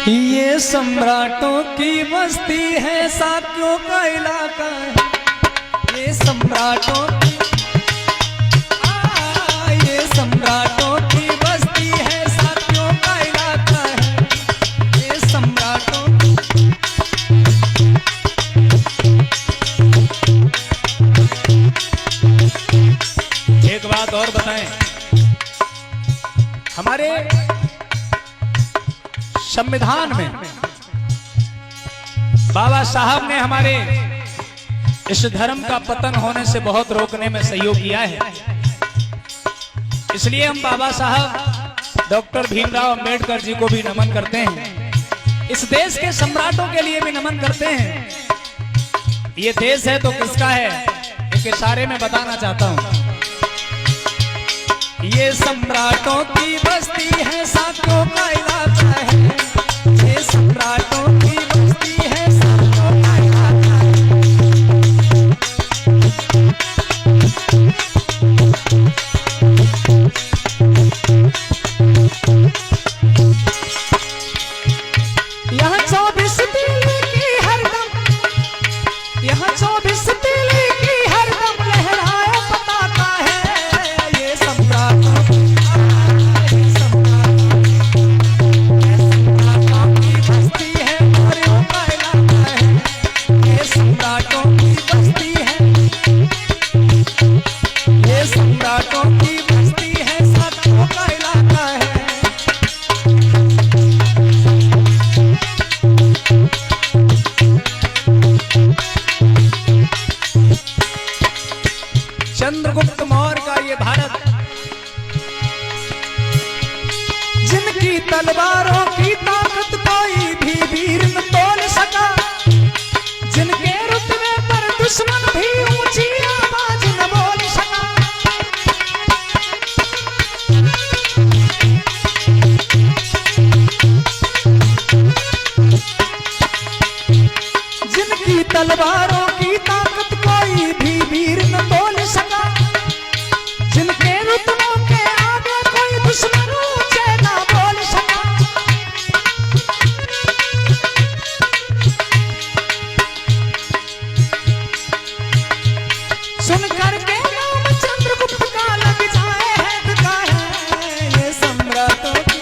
ये सम्राटों की बस्ती है, साथियों का इलाका है। ये सम्राटों की ये सम्राटों की बस्ती है, साथियों का इलाका है। ये सम्राटों एक बात और बताएं, हमारे संविधान में बाबा साहब ने हमारे इस धर्म का पतन होने से बहुत रोकने में सहयोग किया है। इसलिए हम बाबा साहब डॉक्टर भीमराव अंबेडकर जी को भी नमन करते हैं। इस देश के सम्राटों के लिए भी नमन करते हैं। ये देश है तो किसका है, एक इशारे में बताना चाहता हूं। ये सम्राटों की बस्ती है, साथियों का इलाका है। ये सम्राटों की बस्ती है, साथियों का इलाका है। यहाँ 24 दिल्ली की हरदम, यहाँ 24 दिल्ली की हरदम लहराए पताका है। ये सम्राटों चंद्रगुप्त मौर्य का ये भारत, जिनकी तलवारों की ताकत कोई भी वीर न तोल सका, जिनके रुतबे पर दुश्मन भी ऊंची आवाज न बोल सका, जिनकी तलवारों की ताकत कोई भी वीर न तोल सका, जिनके रुतबों के आगे कोई दुश्मन ऊंचे ना बोल सका। सुन करके नाम चंद्रगुप्त का लग जाए है धक्का है। ये सम्राटों की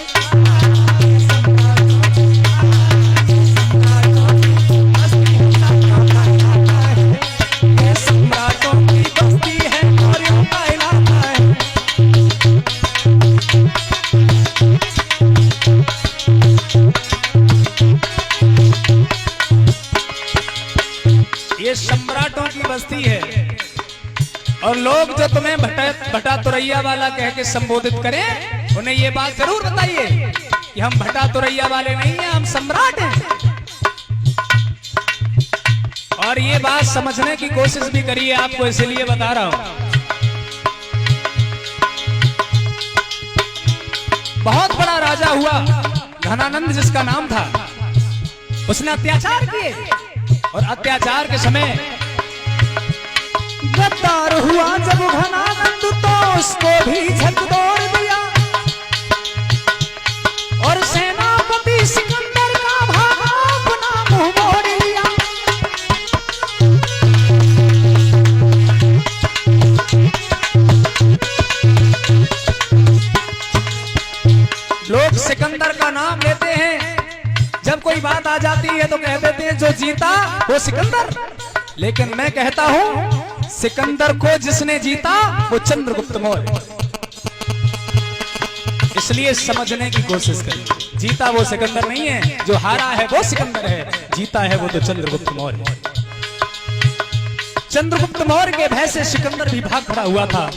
ये सम्राटों की बस्ती है। और लोग जो तुम्हें भटा तुरैया वाला कह के संबोधित करें, उन्हें ये बात जरूर बताइए कि हम भटा तुरैया वाले नहीं हैं, हम सम्राट हैं। और ये बात समझने की कोशिश भी करिए, आपको इसीलिए बता रहा हूं। बहुत बड़ा राजा हुआ, घनानंद जिसका नाम था, उसने अत्याचार किए और अत्याचार के समय गद्दार हुआ जब घनानंद, तो उसको भी झकझोर दिया और सेनापति सिकंदर का भागा अपना मुंह मोड़ लिया। लोग सिकंदर का नाम लेते हैं, जब कोई बात आ जाती है तो कह देते हैं जो जीता वो सिकंदर। लेकिन मैं कहता हूं सिकंदर को जिसने जीता वो चंद्रगुप्त मौर्य। इसलिए समझने की कोशिश करिए, जीता वो सिकंदर नहीं है, जो हारा है वो सिकंदर है, जीता है वो तो चंद्रगुप्त मौर्य। चंद्रगुप्त मौर्य के भय से सिकंदर भी भाग खड़ा हुआ था।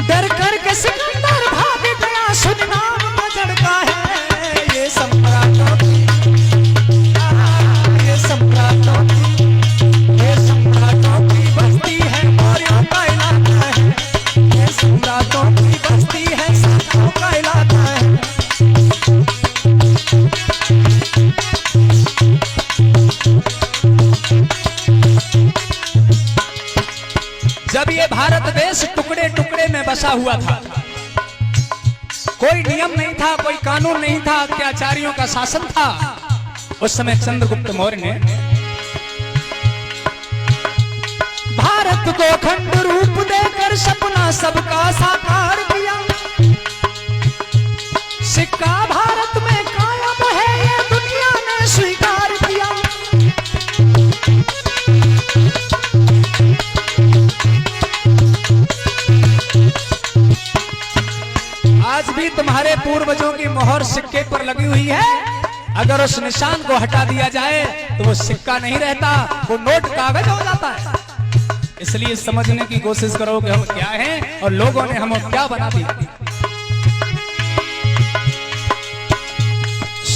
डर करके सिकंदर भाग गया, सुन नाम बजड़ का है। ये सम्राटों की, ये सम्राटों की, ये सम्राटों की बस्ती है, मौर्यों का इलाका है। ये सम्राटों की बस्ती है, साथियों का इलाका है। जब ये भारत देश टुकड़े टुकड़े में बसा हुआ था, कोई नियम नहीं था, कोई कानून नहीं था, अत्याचारियों का शासन था, उस समय चंद्रगुप्त मौर्य ने भारत को खंड रूप देकर सपना सबका साकार किया। सिक्का भारत में कायम है, ये दुनिया ने स्वीकार किया। आज भी तुम्हारे पूर्वजों की मोहर सिक्के पर लगी हुई है। अगर उस निशान को हटा दिया जाए तो वो सिक्का नहीं रहता, वो नोट कागज हो जाता है। इसलिए समझने की कोशिश करो कि हम क्या हैं और लोगों ने हमें क्या बना दिया।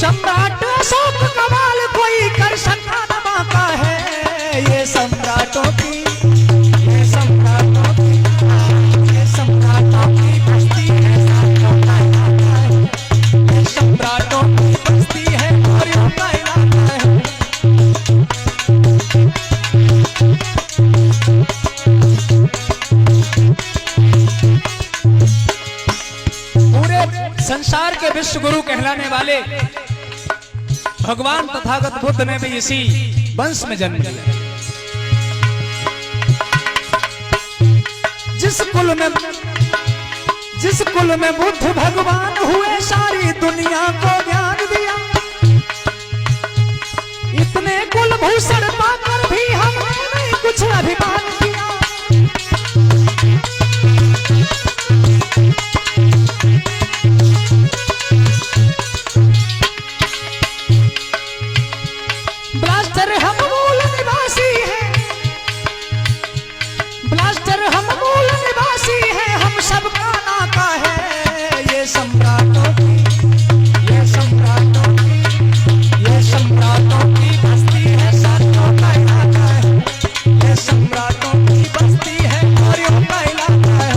सम्राट अशोक कमाल कोई कर सका न बाका है, ये सम्राटों की, ये सम्राटों की, ये सम्राटों की बस्ती है, ये सम्राटों की बस्ती है और इनका इलाका है। पूरे संसार के विश्व गुरु कहलाने वाले भगवान तथागत बुद्ध ने भी इसी वंश में जन्म लिया। जिस कुल में बुद्ध भगवान हुए, सारी दुनिया को ज्ञान दिया। इतने कुल भूषण पाकर भी हमने नहीं कुछ अभिमान किया। ब्लास्टर हम मूल निवासी हैं, ब्लास्टर हम मूल निवासी हैं, हम सबका नाता है। ये सम्राटों की, ये सम्राटों की, ये सम्राटों की बस्ती है, सातों का इलाका है। ये सम्राटों की बस्ती है और यों का इलाका है।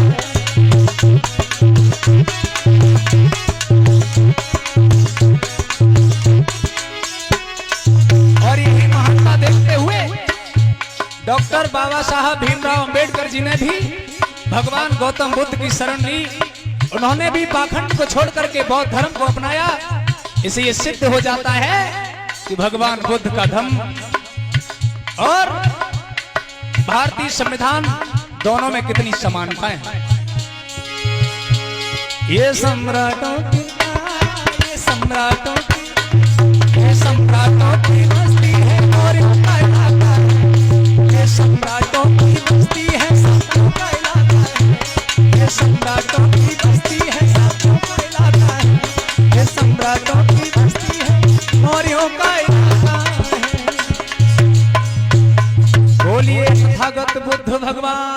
और यही महानता देखते हुए डॉक्टर बाबा साहब भीमराव अंबेडकर जी ने भी भगवान गौतम बुद्ध की शरण ली। उन्होंने भी पाखंड को छोड़ करके बौद्ध धर्म को अपनाया। इसे ये सिद्ध हो जाता है कि भगवान बुद्ध का धम्म और भारतीय संविधान दोनों में कितनी समानताएं हैं। ये सम्राटों की, ये सम्राटों की, ये सम्राटों की बस्ती है और इनका इलाका है। ये सम्राटों की बस्ती है, सातों का इलाका है। ये सम्राटों की बस्ती है, सातों का इलाका है। ये सम्राटों की बस्ती है, मौर्यों का इलाका है। बोलिए तथागत बुद्ध भगवान